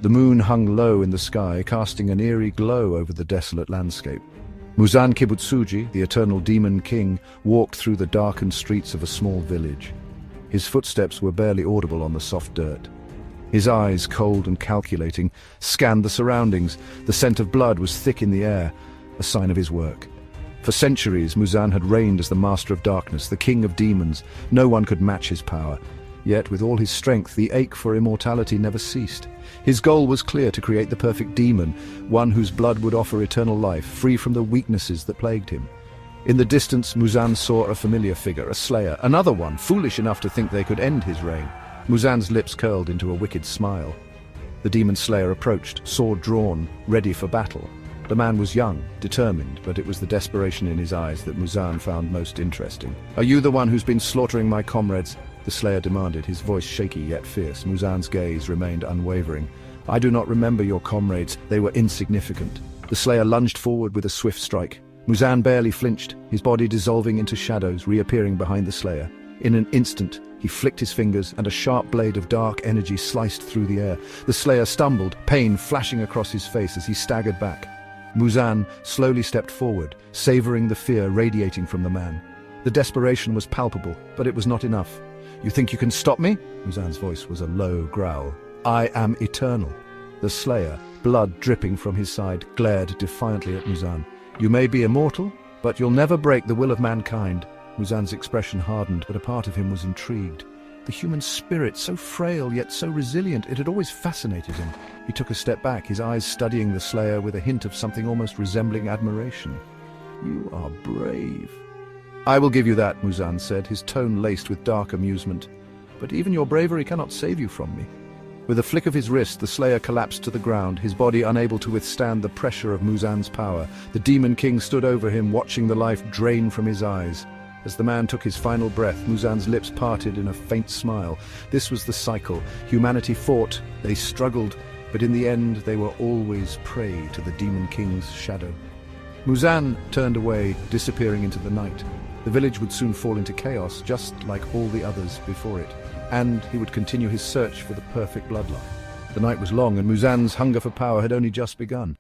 The moon hung low in the sky, casting an eerie glow over the desolate landscape. Muzan Kibutsuji, the eternal demon king, walked through the darkened streets of a small village. His footsteps were barely audible on the soft dirt. His eyes, cold and calculating, scanned the surroundings. The scent of blood was thick in the air, a sign of his work. For centuries, Muzan had reigned as the master of darkness, the king of demons. No one could match his power. Yet, with all his strength, the ache for immortality never ceased. His goal was clear: to create the perfect demon, one whose blood would offer eternal life, free from the weaknesses that plagued him. In the distance, Muzan saw a familiar figure, a slayer, another one, foolish enough to think they could end his reign. Muzan's lips curled into a wicked smile. The demon slayer approached, sword drawn, ready for battle. The man was young, determined, but it was the desperation in his eyes that Muzan found most interesting. "Are you the one who's been slaughtering my comrades?" the slayer demanded, his voice shaky yet fierce. Muzan's gaze remained unwavering. "I do not remember your comrades. They were insignificant." The slayer lunged forward with a swift strike. Muzan barely flinched, his body dissolving into shadows, reappearing behind the slayer. In an instant, he flicked his fingers, and a sharp blade of dark energy sliced through the air. The slayer stumbled, pain flashing across his face as he staggered back. Muzan slowly stepped forward, savoring the fear radiating from the man. The desperation was palpable, but it was not enough. "You think you can stop me?" Muzan's voice was a low growl. "I am eternal." The slayer, blood dripping from his side, glared defiantly at Muzan. "You may be immortal, but you'll never break the will of mankind." Muzan's expression hardened, but a part of him was intrigued. The human spirit, so frail yet so resilient, it had always fascinated him. He took a step back, his eyes studying the slayer with a hint of something almost resembling admiration. "You are brave." "I will give you that," Muzan said, his tone laced with dark amusement. "But even your bravery cannot save you from me." With a flick of his wrist, the slayer collapsed to the ground, his body unable to withstand the pressure of Muzan's power. The demon king stood over him, watching the life drain from his eyes. As the man took his final breath, Muzan's lips parted in a faint smile. This was the cycle. Humanity fought, they struggled, but in the end they were always prey to the demon king's shadow. Muzan turned away, disappearing into the night. The village would soon fall into chaos, just like all the others before it, and he would continue his search for the perfect bloodline. The night was long, and Muzan's hunger for power had only just begun.